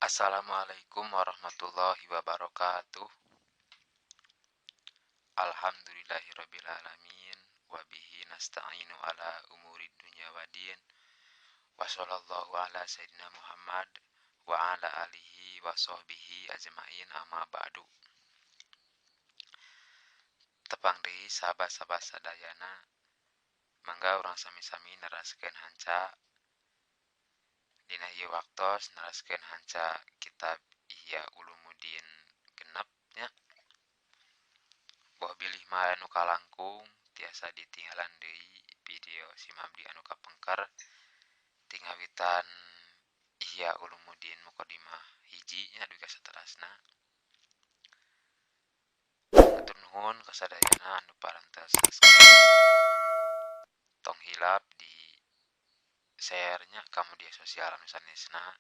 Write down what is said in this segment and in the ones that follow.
Assalamualaikum warahmatullahi wabarakatuh. Alhamdulillahirrabbilalamin. Wabihi nasta'inu ala umurid dunya wadin. Wa sallallahu ala sayyidina Muhammad wa ala alihi wa sahbihi ajma'in amma ba'du. Tepang deui sahabat-sahabat sadayana. Mangga urang sami-sami neraskeun hanca dina ieu waktos neraskeun hanca kitab Ihya Ulumuddin genep nya. Boh bilih mah anu kalangkung tiasa ditinggalan deui video Simabdi anu kapengker tingawitan Ihya Ulumuddin Muqaddimah hiji nya dugi saterasna. Hatur nuhun kasadayana anu parantos subscribe tong hilap di share nya ka media sosial anu sanesna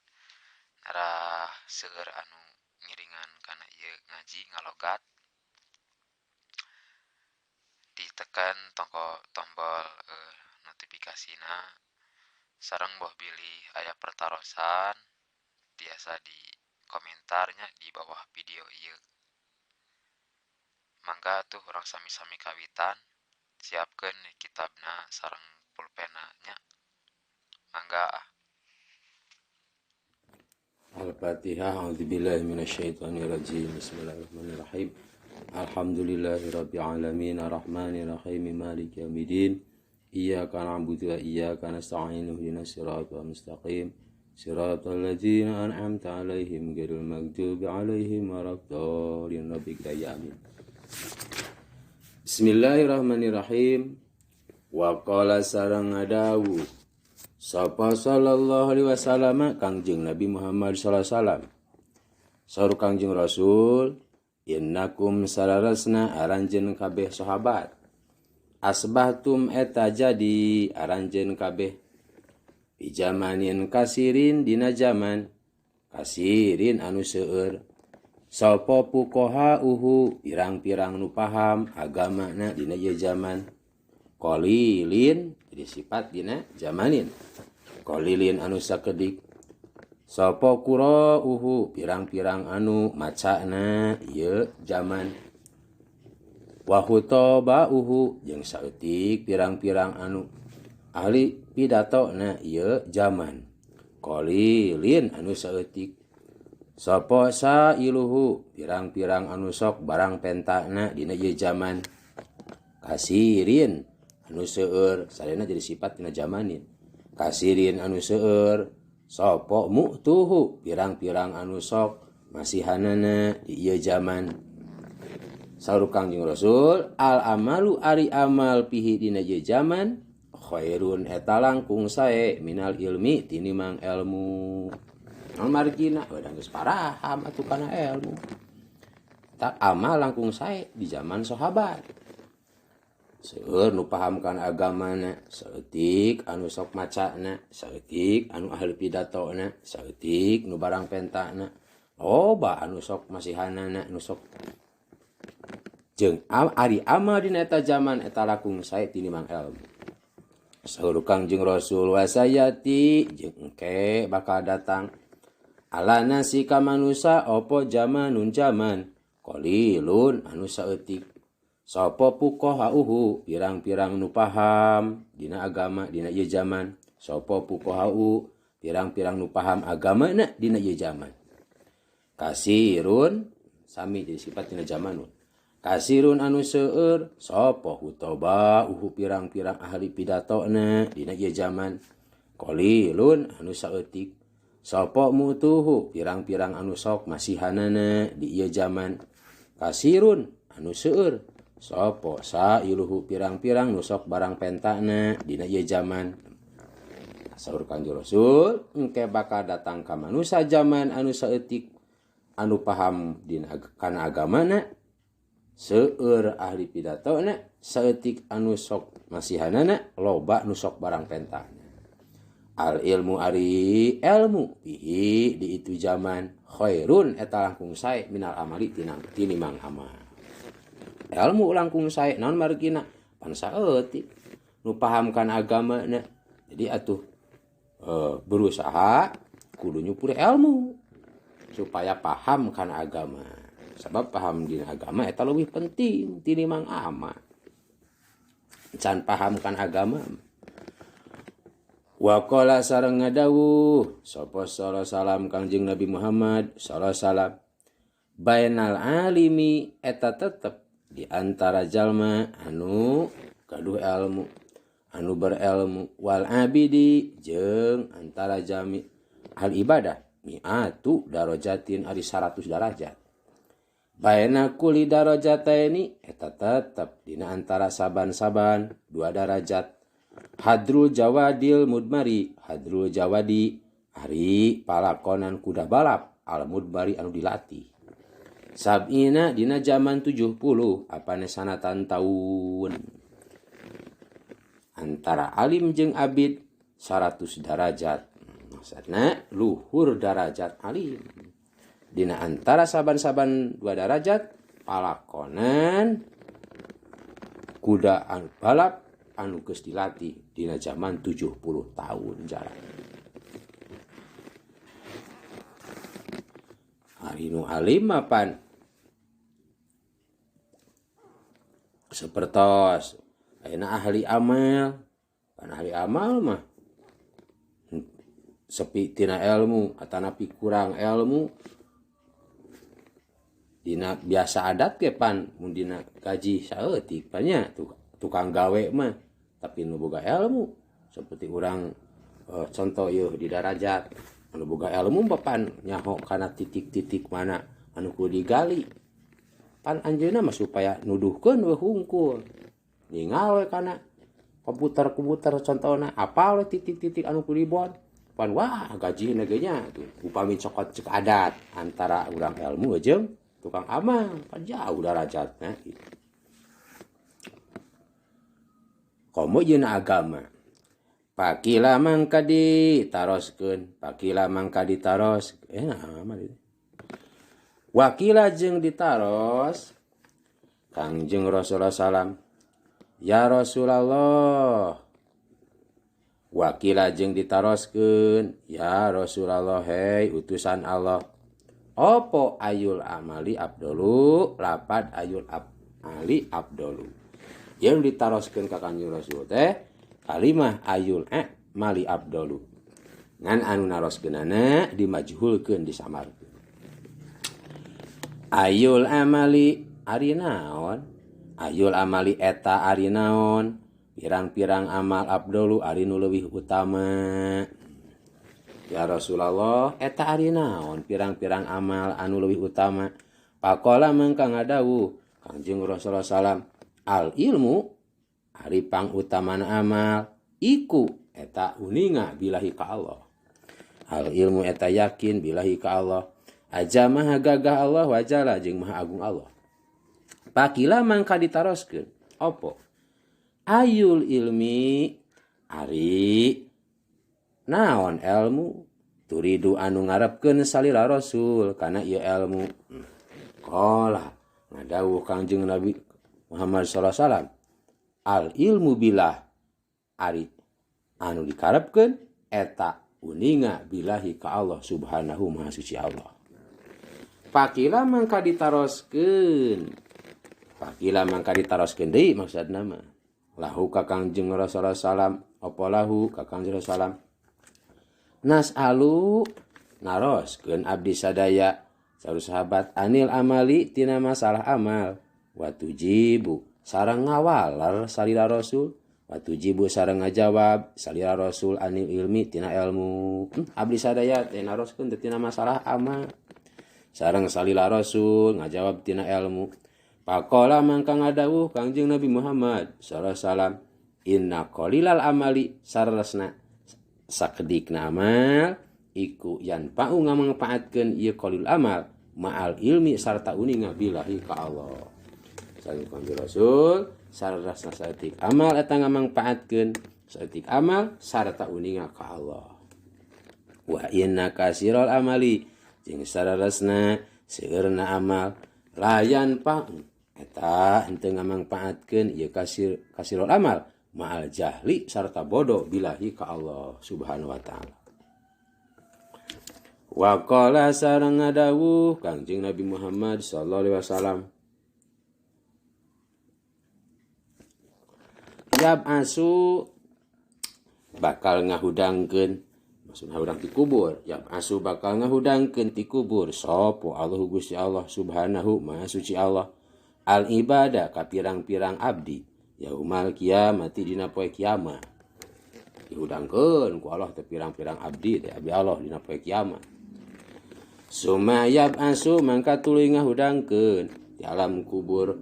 narah seueur anu ngiringan kana ieu ngaji ngalogat ditekan tombol notifikasina sareng boh bilih aya pertarosan tiasa di komentarnya di bawah video ieu. Mangga tuh urang sami-sami kawitan siapkeun kitabna sareng pulpena nya. Mangga Al-Fatihah. A'udzubillahi minasyaitonirrajim. Bismillahirrahmanirrahim. Alhamdulillahirabbil alamin arrahmanir rahim maliki yaumiddin. Iyyaka na'budu wa iyyaka nasta'in ihdinas siratal mustaqim. Siratal ladzina an'amta 'alaihim ghairil maghdubi 'alaihim waladdallin. Amin. Bismillahirrahmanirrahim. Wa qala sareng ngadawu sapa sallallahu alaihi wasallam Kangjeng Nabi Muhammad sallallahu alaihi wasallam. Saur Kangjeng Rasul, innakum sararasna aranjeun kabeh sahabat. Asbahtum eta jadi aranjeun kabeh. Bijamanin kasirin dina zaman. Kasirin anu seueur. Sapa fuqaha pirang-pirang nu paham agamana dina ieu zaman. Qalilin jadi sifat dina zamanin. Qalilin anu sakedik. Sapa qura'uhu pirang-pirang anu macana ieu zaman. Wa khutaba'uhu jeung saeutik pirang-pirang anu ahli pidatona ieu zaman. Qalilin anu saeutik. Sapa sailuhu pirang-pirang anu sok barang pentana dina ieu zaman. Kasirin anu seueur salena jadi sifat dina zamanin. Kasirin anu seueur sapa mu'tuhu pirang-pirang anu sok masihanana di ieu zaman. Saur Kangjeng Rasul, al amalu ari amal pihi dina ieu zaman khairun eta langkung sae minal ilmi tinimang ilmu. Margina urang geus paraham atuh kana ilmu. Tak amal langkung sae di zaman sahabat. Seueur nu pahamkan agamana, saeutik anu sok macana, saeutik anu ahli pidatona, saeutik nu barang pentana, loba anu sok masihanana, anu sok jeung ari amal dina eta zaman eta langkung sae tinimang ilmu. Saur Kangjeng Rasul wasayati jeung engke bakal datang alana si ka manusa opo zamanun zaman qalilun anu saeutik. Sapa fuqaha'uhu pirang-pirang nu paham dina agama dina ieu zaman. Sapa fuqaha'u pirang-pirang nu paham agamana dina ieu zaman. Kasirun sami jadi sifat dina zamanun. Kasirun anu seueur sapa hutaba'uhu pirang-pirang ahli pidatona dina ieu zaman. Qalilun anu saeutik. Sapa mutuhu pirang-pirang anu sok masihanana di ieu zaman. Kasirun anu seueur sapa sailuhu pirang-pirang nu sok barang pentana dina ieu zaman. Saur Kanjeng Rasul, engke bakal datang ka manusia zaman anu saeutik anu paham dina kana agamana seueur ahli pidatona, saeutik anu sok masihanana, loba nu sok barang pentana. Al ilmu ari ilmu pihi di itu zaman khairun eta langkung sae minal amali tinimang amal. Ilmu langkung sae naon margina pan saeutik nu pahamkan agamana. Jadi atuh berusaha kudu nyupur ilmu. supaya paham kana agama. Sabab paham dina agama eta leuwih penting tinimbang amal. Can paham kana agama. Wa qala sareng ngadawuh sapa sallallahu Kangjeng Nabi Muhammad sallallahu salam bainal alimi eta tetep di antara jalma anu gaduh ilmu anu berilmu wal abidi jeung antara jami hal ibadah mi'atu darajatin ari 100 derajat. Baina kuli darajataini eta tetep dina antara saban-saban 2 derajat. Hadrul jawadil mudmari hadrul jawadi ari palakonan kuda balap al mudmari anu dilatih. Sab'ina dina zaman 70 apane sanatan taun. Antara alim jeung abid 100 derajat. Maksudna luhur derajat alim. Dina antara saban-saban 2 derajat palakonan kuda anu balap anu geus dilatih dina zaman 70 tahun jarak. Ari nu alim mapan sapertos ayeuna ahli amal. Pan ahli amal mah sepi tina ilmu atanapi kurang ilmu dina biasa adat ke pan mun dina gaji saeutik banyak tukang gawe mah tapi nu boga ilmu seperti urang contoh yeuh di darajat anu boga ilmu pan nyaho kana titik-titik mana anu kudu digali pan anjeunna mah supaya nuduhkeun we hungkul ningal we kana komputer contohna apal we titik-titik anu kudu dibon pan wah gaji negenya tuh upami cokot cek adat antara urang ilmu jeung tukang amal pan jauh derajatna gitu. Komo jeung agama pakila mangka ditaroskeun pakila mangka ditaros amal itu wakila jeung ditaros Kangjeng Rasulullah salam ya Rasulullah wakila jeung ditaroskeun ya Rasulullah hei utusan Allah opo ayul amali abdolu lapad ayul amali abdolu yang ditaroskeun ka Kanjeng Rasul teh kalimah ayul mali abdolu ngan anu naroskeunana dimajhulkeun disamarkeun ayul amali ari naon ayul amali eta ari naon pirang-pirang amal abdolu ari nu leuwih utama. Ya Rasulullah eta ari naon pirang-pirang amal anu leuwih utama. Pakola mangka ngadawuh Kangjeng Rasulullah salam al ilmu ari pangutamana amal iku eta uninga billahi ka Allah. Al ilmu eta yakin billahi ka Allah. Aja maha gagah Allah wajalla jeung maha agung Allah. Pakila mangka ditaroskeun opo ayul ilmi ari naon ilmu turidu anu ngarepkeun salila Rasul kana ieu ilmu. Qala ngadawuh Kangjeng Nabi Muhammad sallallahu alaihi wasallam al ilmu billah ari anu dikarepkeun eta uninga billahi ka Allah subhanahu maha suci Allah. Pakila mangka ditaroskeun deui maksudna mah lahu ka Kangjeng Rasulullah sallam apa lahu ka Kangjeng Rasulullah nas'alu naroskeun abdi sadaya sareng sahabat anil amali tina masalah amal wa tujibu sareng ngawalar salila Rasul wa tujibu sareng ngajawab salila Rasul anil ilmi tina ilmu abdi sadaya teh naroskeun tina masalah amal sareng salila Rasul ngajawab tina ilmu. Pakola mangka ngadawuh Kangjeng Nabi Muhammad sallallahu alaihi wasallam inna qalilal amali sarasna sakedikna amal iku yanfa'u ngamangpaatkeun ieu qalil amal ma'al ilmi sarta uninga billahi ka Allah. Sareng Kangjeng Rasul sarasna saeutik amal eta ngamangpaatkeun saeutik amal sarta uninga ka Allah. Wa inna kasiral amali jeung sarasna seueurna amal layan pa'u eta henteu ngamangpaatkeun ieu kasirul amal ma'al jahli sarta bodoh billahi ka Allah subhanahu wa ta'ala. Wa qala sareng ngadawuh Kangjeng Nabi Muhammad sallallahu alaihi wasallam, yab asu bakal ngahudangkeun, maksudna hudang ti kubur, yab asu bakal ngahudangkeun ti kubur sapa Allah Gusti Allah subhanahu maha suci Allah al ibadah ka pirang-pirang abdi yaumal kiamati dina poe kiamat. Dihudangkeun ku Allah teh pirang-pirang abdi teh abdi Allah dina poe kiamat. Sumayab asu mangka tuluy ngahudangkeun di alam kubur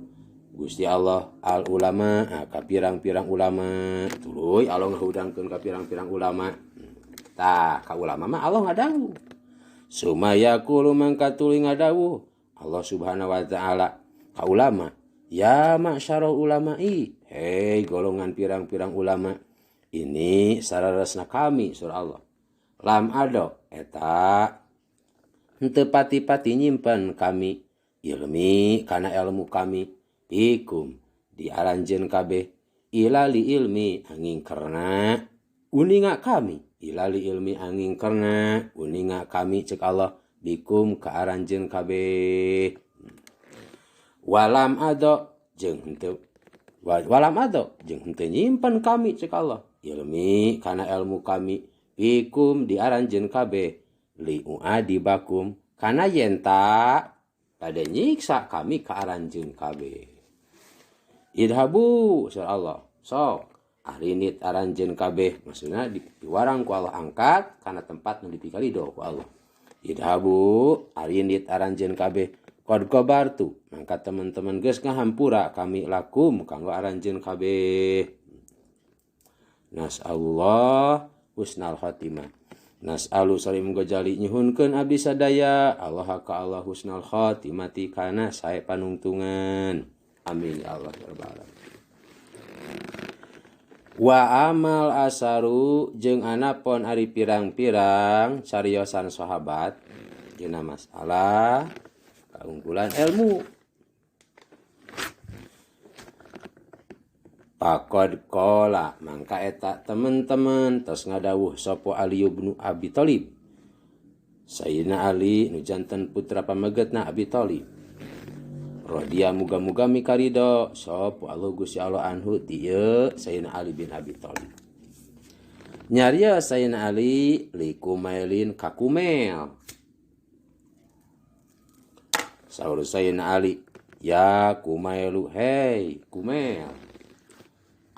Gusti Allah al ulama ka pirang-pirang ulama, tuluy Allah ngahudangkeun ka pirang-pirang ulama. Tah ka ulama mah Allah ngadawuh. Sumayaqulu mangka tuluy ngadawuh Allah Subhanahu wa taala ka ulama, ya ma'syarul ulama'i, hei golongan pirang-pirang ulama, ini sararesna kami surah Allah. Lam ado eta henteu pati-pati nyimpen kami ilmi kana ilmu kami ikum diaranjeun kabeh ilali ilmi angin karena uninga kami ilali ilmi angin karena uninga kami cek Allah bikum kaaranjeun kabeh walam ado jeung henteu nyimpen kami cek Allah ilmi kana ilmu kami bikum diaranjeun kabeh li'uadi bakum kana yenta pada nyiksa kami ka aranjeun kabeh. Idhabu surah Allah sok arinit aranjeun kabeh, maksudna diwarang ku Allah angkat kana tempat nu dipikalido ku Allah. Idhabu arinit aranjeun kabeh qad qabartu mangka teman-teman geus ngahampura kami lakum kanggo aranjeun kabeh. Nasallahu husnal khotimah. Nas'alu salim gojali nyuhunkeun abdi sadaya Allah ka Allah husnal khotimati kana sae panungtungan. Amin ya Allah ya rabbal alamin. Wa amal asaru jeung anapun ari pirang-pirang cariosan sahabat dina masalah kaunggulan ilmu. Pakod kola mangka eta teman-teman tos ngadawuh sapa Ali bin Abi Thalib. Sayyidina Ali nu janten putra pamegetna Abi Thalib. Radhiya muga-muga mikarido sapa Allah Gusti Allah anhu ti Sayyidina Ali bin Abi Thalib. Nyarios Sayyidina Ali li Kumailin ka Kumail. Saur Sayyidina Ali, ya Kumailu, hei Kumail.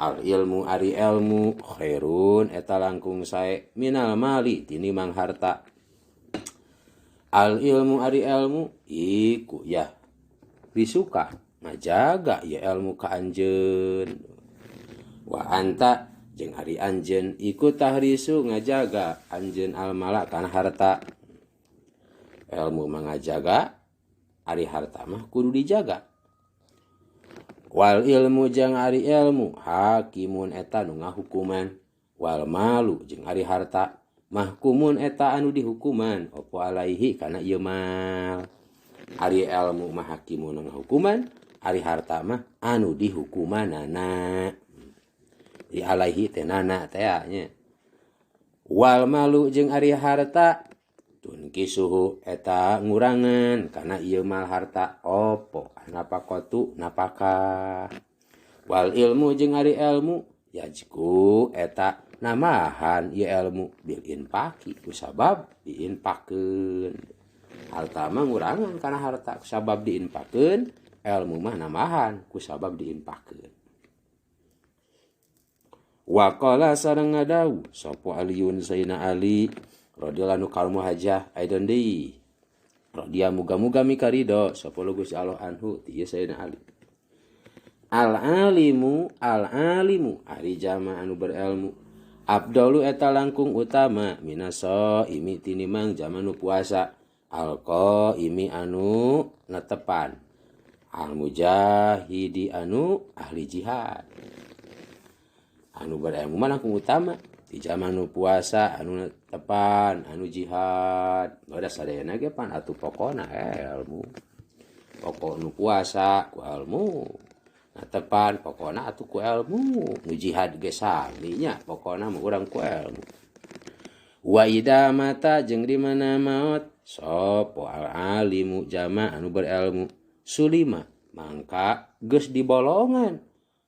Al ilmu ari ilmu khairun eta langkung sae minal mali tinimang harta. Al ilmu ari ilmu iku ya bisuka ngajaga ya ilmu ka anjeun. Wa anta jeung ari anjeun iku tahrisu ngajaga anjeun al mala kana harta. Ilmu mah ngajaga, ari harta mah kudu dijaga. Wal ilmu jeung ari ilmu hakimun eta nu ngahukuman wal malu jeung ari harta mahkumun eta anu dihukuman opo alaihi kana ieu mal. Ari ilmu mah hakimun nu ngahukuman, ari harta mah anu dihukumanana. Di alaihi teh nana teh nya. Wal malu jeung ari harta tunki suhu eta ngurangan kana ieu mal harta opo napakotu napaka. Wal ilmu jeung ari ilmu yajku eta namahan ieu ilmu bil infaqi kusabab diinpakeun. Harta mah ngurangan kana harta kusabab diinpakeun, ilmu mah namahan kusabab diinpakeun. Wa qala sareng ngadawuh sapa Aliun Sayyidina Ali radhiyallahu anhu kalmu hajah aidon deui. Radhiya muga-muga mikarido sapa Gusti Allah anhu ti Sayyidina Ali. Al alimu ari jama anu berilmu. Abdalu eta langkung utama minaso imi tinimang jama nu puasa. Alqa imi anu netepan. Al mujahidi anu ahli jihad. Anu berilmu mah langkung utama di zaman nu puasa anu tepan anu jihad bada sadayana ge pan atuh pokona ilmu pokok nu puasa ku ilmu na tepan pokona atuh ku ilmu nu jihad ge sami nya pokona mah urang ku ilmu. Wa ida mata jeung di mana maot sopo al alimu jama anu berilmu sulima mangka geus dibolongan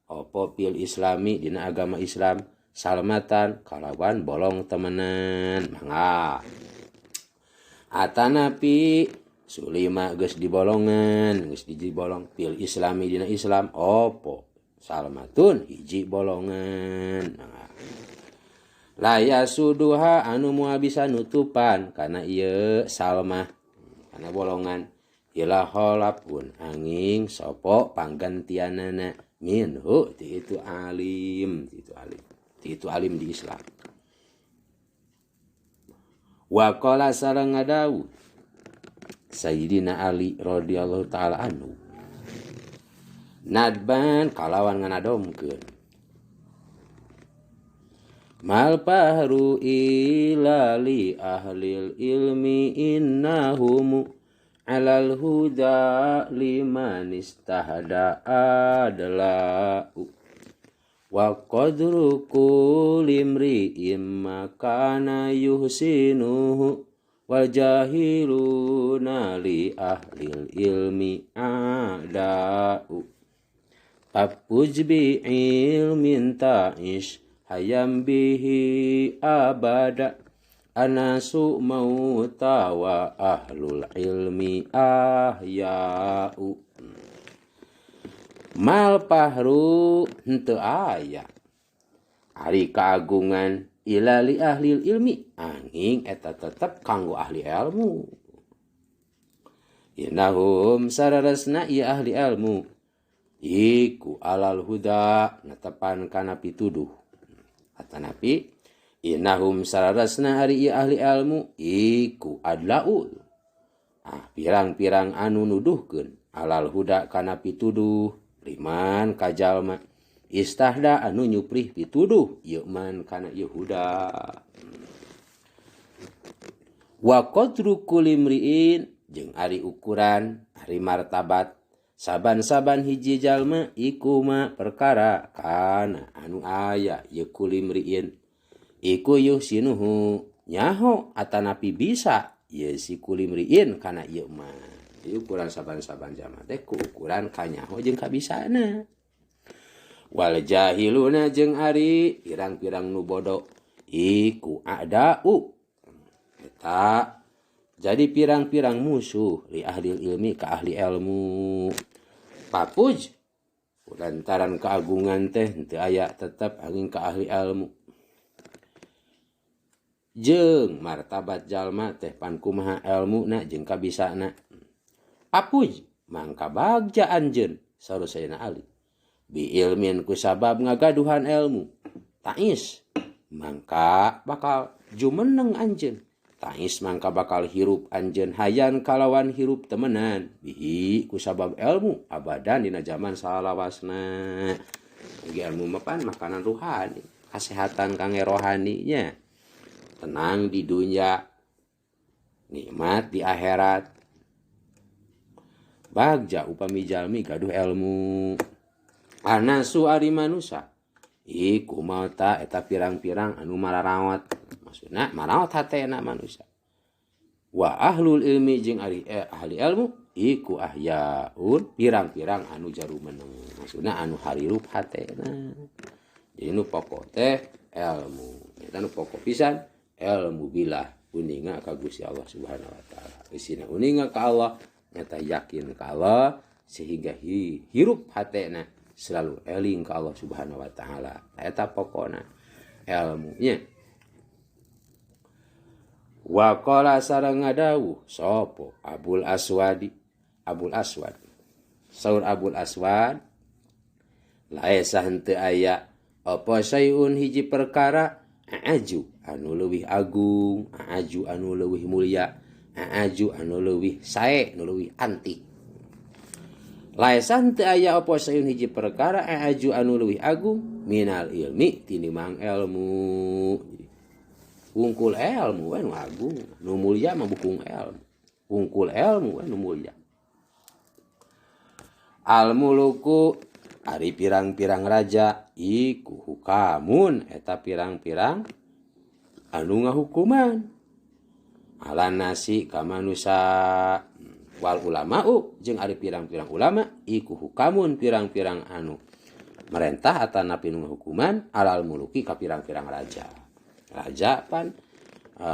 opo pil islami dina agama Islam salmatan kalawan bolong temenan mangga atanapi sulima geus dibolongan geus dibolong pil islami dina Islam opo salmatun hiji bolongan mangga laya suduha anu moal bisa nutupan kana ieu salmah kana bolongan ila holapun anging sopo panggantianana minhu ti itu alim di Islam. Wa qala sareng ngadawu Sayyidina Ali radhiyallahu taala anhu nadban kalawan nganadomkeun mal pahru ila li ahlil ilmi innahum alal huda liman istahda adla'u wa qadru kulli imri'in makana yuhsinuhu wal jahiluna li ahlil ilmi ada'u papuj bi ilmin ta'ish hayam bihi abada anasu mauta wa ahlul ilmi ahya'u mal pahru henteu aya ari kaagungan ila li ahlil ilmi anging eta tetep kanggo ahli ilmu innahum sararasna ieu ahli ilmu iku alal huda netepan kana pituduh atanapi innahum sararasna ari ahli ilmu iku adlau pirang-pirang anu nuduhkeun alal huda kana pituduh liman kajalma istahda anu nyuprih pituduh ieu man kana ieu huda wa qadru kulli imriin jeung ari ukuran ari martabat saban-saban hiji jalma iku ma perkara kana anu aya ye kulimriin iku yuhsinuhu nyaho atanapi bisa ye si kulimriin kana ieu mah ieu ukuran saban-saban jalma teh ku ukuran kanyaho jeung kabisana wal jahiluna jeung ari pirang-pirang nu bodoh iku adau eta jadi pirang-pirang musuh li ahli ilmi ka ahli ilmu papuj lantaran keagungan teh henteu aya tetep angin ka ahli ilmu jeung martabat jalma teh pan kumaha ilmuna jeung kabisana papuj mangka bagja anjeun saur Sayyidina Ali bi ilmin ku sabab ngagaduhan ilmu tais mangka bakal jumeneng anjeun tais mangka bakal hirup anjeun hayan kalawan hirup temenan bihi ku sabab ilmu abadan dina zaman salawasna bagi ilmu mapan makanan ruhani kesehatan kangge rohaninya tenang di dunia nikmat di akhirat bagja upami jalmi gaduh ilmu anasu ari manusia iku mauta eta pirang-pirang anu mararawat maksudna marawat hatena manusia wa ahlul ilmi jeung ari ahli ilmu iku ahyaun pirang-pirang anu jarumeneng maksudna anu harirup hatena jadi nu pokok teh ilmu eta nu pokok pisan ilmu billah uninga ka Gusti Allah Subhanahu wa taala isina uninga ka Allah nyata yakin ka Allah sehingga hirup hatena selalu eling ka Allah Subhanahu wa taala eta pokona ilmunya wa qala sareng ngadawuh sapa Abul Aswad saur Abul Aswad laesa henteu aya apa sayun hiji perkara aju anu leuwih agung aju anu leuwih mulia aju anu leuwih sae anu leuwih antik laesan teu aya apa sayun hiji perkara aju anu leuwih agung minal ilmi tinimang ilmu wungkul ilmu we nu agung nu mulia mah bukung ilmu wungkul ilmu we nu mulia al muluku ari pirang-pirang raja iku hukamun eta pirang-pirang anu ngahukuman ala nasi ka manusia wal ulama'u jeung ari pirang-pirang ulama iku hukamun pirang-pirang anu merentah atana pinu hukuman alal muluki ka pirang-pirang raja pan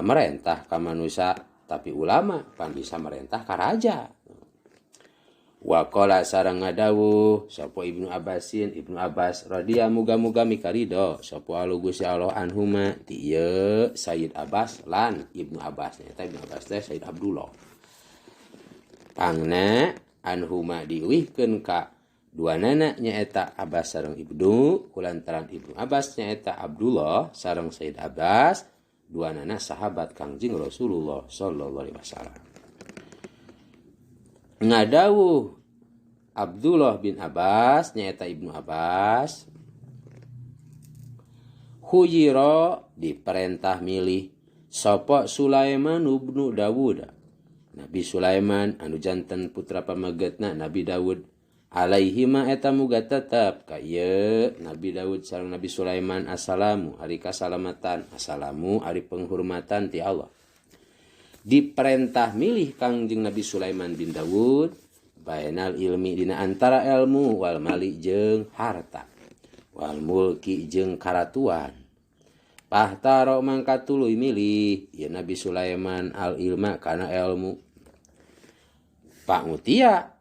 merentah ka manusia tapi ulama pan bisa merentah ka raja. Wa qala sareng ngadawuh sapa Ibnu Abbas radhiyallahu muga-muga mikarido sapa Gusti Allah anhuma ti ieu Sayyid Abbas lan Ibnu Abbas eta Ibnu Abbas teh Sayyid Abdullah pangna anhuma diuwihkeun ka duanana nyaeta Abbas sareng Ibnu kulantaran Ibnu Abbas nyaeta Abdullah sareng Sayyid Abbas duanana sahabat Kangjeng Rasulullah sallallahu alaihi wasallam. Ngadawuh Abdullah bin Abbas nyaeta Ibnu Abbas hujiro diperintah milih sapa Sulaiman ibnu Dawud Nabi Sulaiman anu janten putra pamagetna Nabi Dawud alaihi ma eta muga tetep ka ieu Nabi Dawud sareng Nabi Sulaiman assalamu ari kasalamatan assalamu ari penghormatan ti Allah. Diperintah milih Kangjeng Nabi Sulaiman bin Dawud bainal ilmi dina antara ilmu wal mali jeung harta wal mulki jeung karatuan pahtaro mangka tuluy milih ya Nabi Sulaiman al ilma kana ilmu pangutia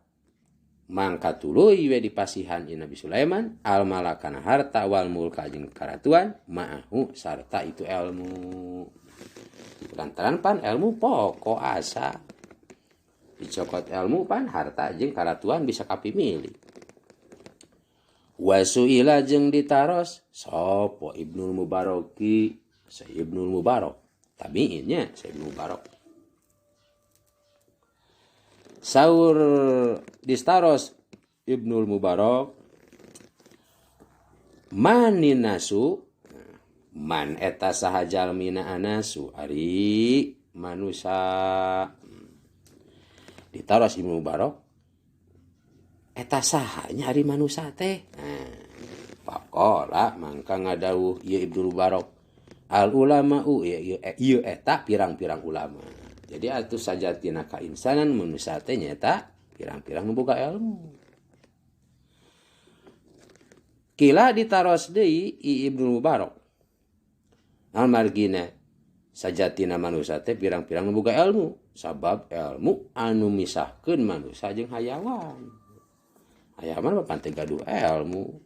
mangka tuluy we dipasihan ya Nabi Sulaiman al malakana harta wal mulka jeung karatuan ma'ahu sarta itu ilmu. Lantaran pan ilmu pokok asa dicokot ilmu pan harta jeung karatuan bisa kapimilih. Wasuila jeung ditaros sapa Ibnul Mubaraki Sayyid Ibnul Mubarak tabiinnya Sayyid Ibnul Mubarak saur distaros Ibnul Mubarak maninasu man eta saha jalmina anasu ari manusia ditaros Ibnu Mubarak eta saha nya ari manusia teh faqala mangka ngadawuh ieu Ibnu Mubarak al ulama ieu eta pirang-pirang ulama jadi atuh sajatina kainsanan manusia teh nyata pirang-pirang nu boga ilmu. Kila ditaros deui Ibnu Mubarak almargina sajatina manusia teh pirang-pirang boga ilmu sabab ilmu anu misahkeun manusia jeung hayawan. Hayawan mah panteh gaduh ilmu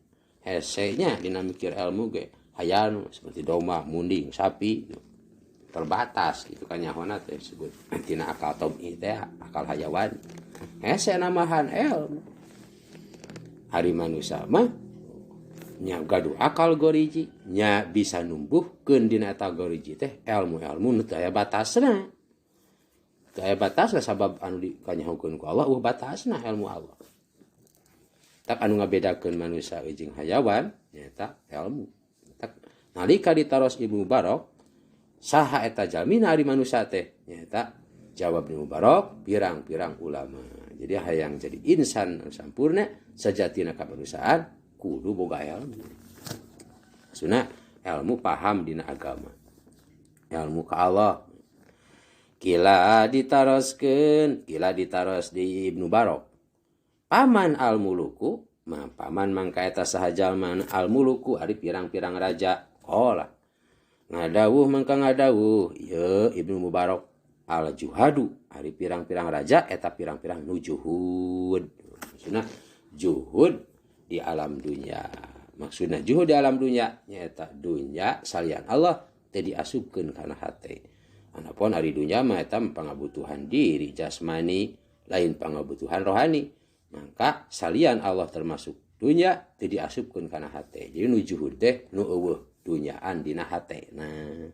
hesenya dina mikir ilmu ge hayawan seperti domba, munding, sapi terbatas gitu kan nyahona teh disebut tina akal tabii teh akal hayawan hese namahan ilmu. Hari manusia mah nya gaduh akal goriji nya bisa numbuhkeun dina eta goriji teh ilmu-ilmu nu teu aya batasna. Teu aya batasna sabab anu dikanyahokeun ku Allah batasna ilmu Allah. Tak anu ngabedakeun manusia jeung hayawan nyaeta ilmu. Tak nalika ditaros Ibnu Mubarak saha eta jalmina ari manusia teh nyaeta jawab Ibnu Mubarak pirang-pirang ulama. Jadi hayang jadi insan sampurna sajatina kamanusiaan kudu boga ilmu. Maksudna ilmu paham dina agama. Ilmu ka Allah. Kila ditaros di Ibnu Mubarak. Paman al muluku, paman mangka eta saha jalma al muluku ari pirang-pirang raja. Qala. Ngadawuh mangka ngadawuh ieu Ibnu Mubarak al juhadu ari pirang-pirang raja eta pirang-pirang nu juhud. Maksudna juhud di alam dunia. Maksudna juhud di alam dunia nyaeta dunia salian Allah teh diasupkeun kana hate. Anapun ari dunia mah eta pangabutuhan diri jasmani lain pangabutuhan rohani. Maka salian Allah termasuk dunia teh diasupkeun kana hate. Jadi nu juhud teh nu eueuh dunyaan dina hate. Nah,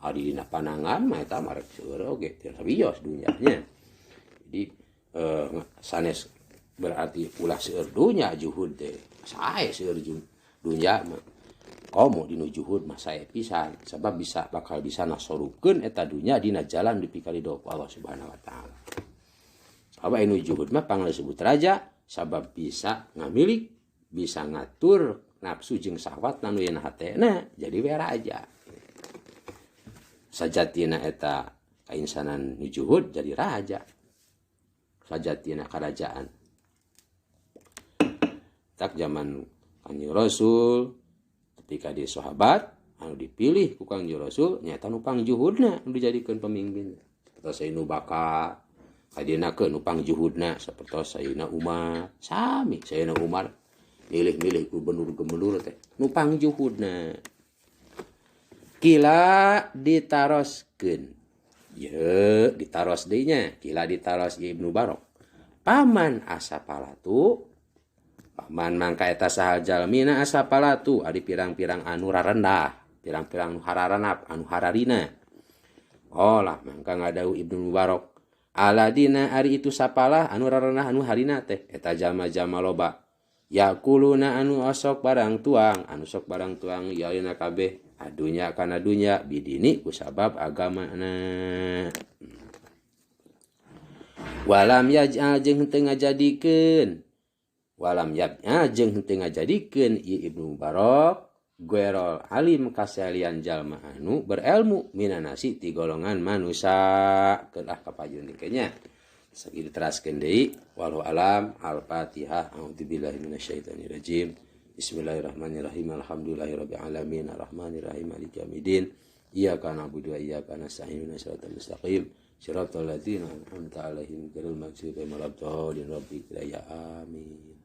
ari dina panangan mah eta marek seueur oge teu sabios dunyanya. Jadi sanes berarti ulah seueur dunya juhud teh sae seueur dunya mah komo dinu juhud mah sae pisan sabab bakal bisa nasorupkeun eta dunya dina jalan dipikarido ku Allah Subhanahu wa taala. Aba anu juhud mah pangna disebut raja sabab bisa ngamilik bisa ngatur nafsu jeung syahwat anu yeuna hatena jadi we raja. sajatina eta kainsanan nu juhud jadi raja sajatina kerajaan. Tak zaman Kanjeng Rasul ketika di sahabat anu dipilih ku Kanjeng Rasul nyata nu pangjuhudna nu dijadikeun pemimpin. Sapertos Sayyidina Bakar kadina ke nu pangjuhudna sapertos Sayyidina Umar. Sami Sayyidina Umar milih-milih gubernur-gubernur teh nu pangjuhudna. Kila ditaroskeun. Ye ditaros deui nya, kila ditaros Ibnu Barok. Paman asapalatu paman mangka eta saha jalmina asapalatu ari pirang-pirang anu rarendah, pirang-pirang anu hararanap, anu hararina. Olah mangka ngadau Ibnu Barok. Aladina ari itu sapalah anu rarendah anu harina teh eta jama-jama loba. Yakuluna anu osok barang tuang, anu sok barang tuang yaina kabeh adunya kana dunya bidini kusabab agamana. Walam yaj'al jeung henteu ngajadikeun walam yaj'al jeung henteu ngajadikeun ieu Ibnu Barok guerol alim kasalian jalma anu berilmu minanasi ti golongan manusia keulah kapayun dikenya sakitu teraskeun deui wallahu alam. Al-Fatihah. A'udzubillahi minasyaitonir rajim. Bismillahirrahmanirrahim. Alhamdulillahirabbil alamin arrahmanirrahim maliki yaumiddin. Iyyaka na'budu wa iyyaka nasta'in shiratal mustaqim shiratal ladzina an'amta 'alaihim ghairil maghdubi 'alaihim waladdallin. Amin.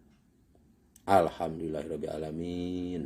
Alhamdulillahirabbil alamin.